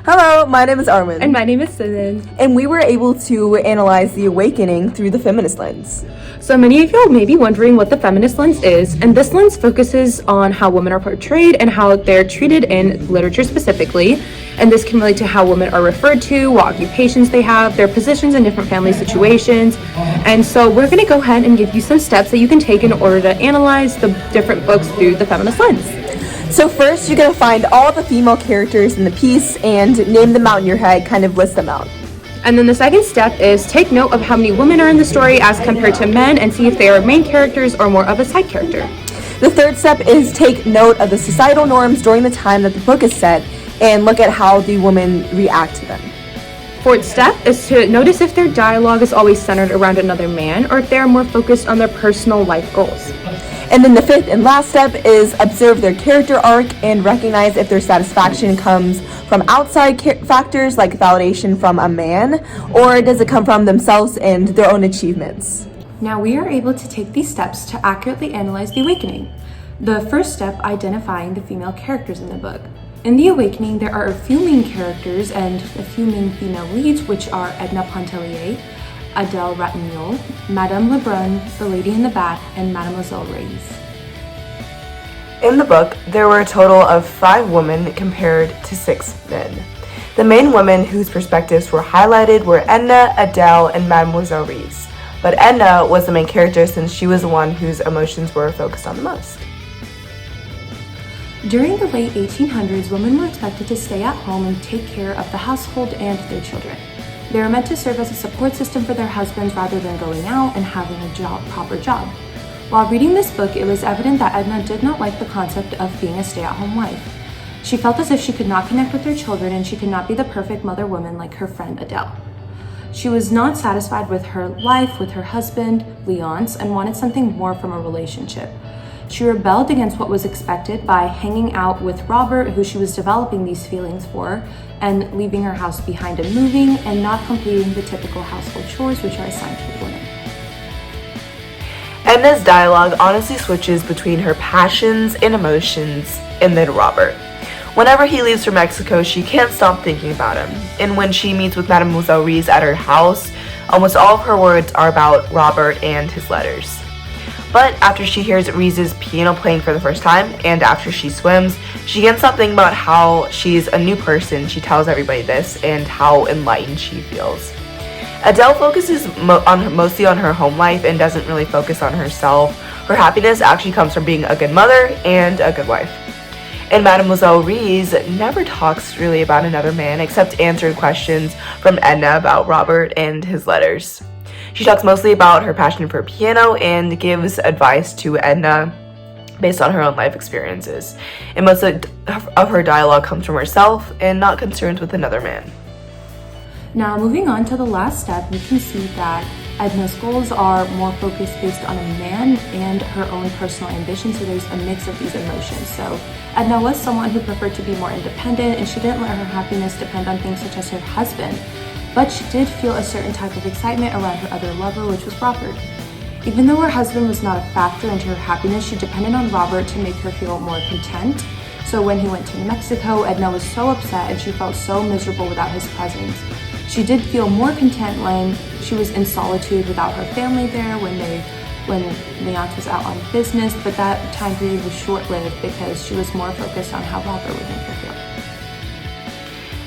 Hello, my name is Armin. And my name is Susan. And we were able to analyze the awakening through the feminist lens. So many of you may be wondering what the feminist lens is, and this lens focuses on how women are portrayed and how they're treated in literature specifically. And this can relate to how women are referred to, what occupations they have, their positions in different family situations. And so we're going to go ahead and give you some steps that you can take in order to analyze the different books through the feminist lens. So first, you're going to find all the female characters in the piece and name them out in your head, kind of list them out. And then the second step is take note of how many women are in the story as compared to men and see if they are main characters or more of a side character. The third step is take note of the societal norms during the time that the book is set and look at how the women react to them. Fourth step is to notice if their dialogue is always centered around another man or if they are more focused on their personal life goals. And then the fifth and last step is observe their character arc and recognize if their satisfaction comes from outside factors like validation from a man, or does it come from themselves and their own achievements. Now we are able to take these steps to accurately analyze The Awakening. The first step, identifying the female characters in the book. In The Awakening, there are a few main characters and a few main female leads, which are Edna Pontellier, Adele Ratignolle, Madame Lebrun, The Lady in the Bath, and Mademoiselle Reisz. In the book, there were a total of 5 women compared to 6 men. The main women whose perspectives were highlighted were Edna, Adele, and Mademoiselle Reisz. But Edna was the main character since she was the one whose emotions were focused on the most. During the late 1800s, women were expected to stay at home and take care of the household and their children. They were meant to serve as a support system for their husbands rather than going out and having a proper job. While reading this book, it was evident that Edna did not like the concept of being a stay-at-home wife. She felt as if she could not connect with her children and she could not be the perfect mother woman like her friend Adele. She was not satisfied with her life with her husband, Leonce, and wanted something more from a relationship. She rebelled against what was expected by hanging out with Robert, who she was developing these feelings for, and leaving her house behind and moving, and not completing the typical household chores which are assigned to women. Edna's dialogue honestly switches between her passions and emotions and then Robert. Whenever he leaves for Mexico, she can't stop thinking about him. And when she meets with Mademoiselle Reisz at her house, almost all of her words are about Robert and his letters. But after she hears Reisz's piano playing for the first time, and after she swims, she can't stop thinking about how she's a new person. She tells everybody this, and how enlightened she feels. Adele focuses mostly on her home life and doesn't really focus on herself. Her happiness actually comes from being a good mother and a good wife. And Mademoiselle Reisz never talks really about another man except answering questions from Edna about Robert and his letters. She talks mostly about her passion for piano and gives advice to Edna based on her own life experiences. And most of her dialogue comes from herself and not concerns with another man. Now, moving on to the last step, you can see that Edna's goals are more focused based on a man and her own personal ambition, so there's a mix of these emotions. So Edna was someone who preferred to be more independent, and she didn't let her happiness depend on things such as her husband. But she did feel a certain type of excitement around her other lover, which was Robert. Even though her husband was not a factor into her happiness, she depended on Robert to make her feel more content. So when he went to Mexico, Edna was so upset and she felt so miserable without his presence. She did feel more content when she was in solitude without her family there, when Leonce was out on business, but that time period was short-lived because she was more focused on how Robert would make her feel.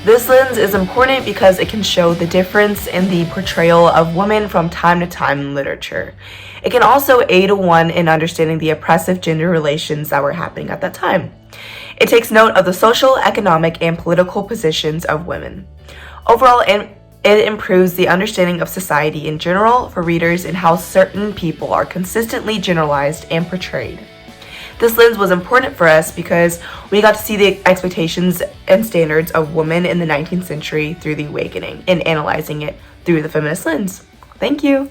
This lens is important because it can show the difference in the portrayal of women from time to time in literature. It can also aid one in understanding the oppressive gender relations that were happening at that time. It takes note of the social, economic, and political positions of women. Overall, it improves the understanding of society in general for readers and how certain people are consistently generalized and portrayed. This lens was important for us because we got to see the expectations and standards of women in the 19th century through The Awakening and analyzing it through the feminist lens. Thank you.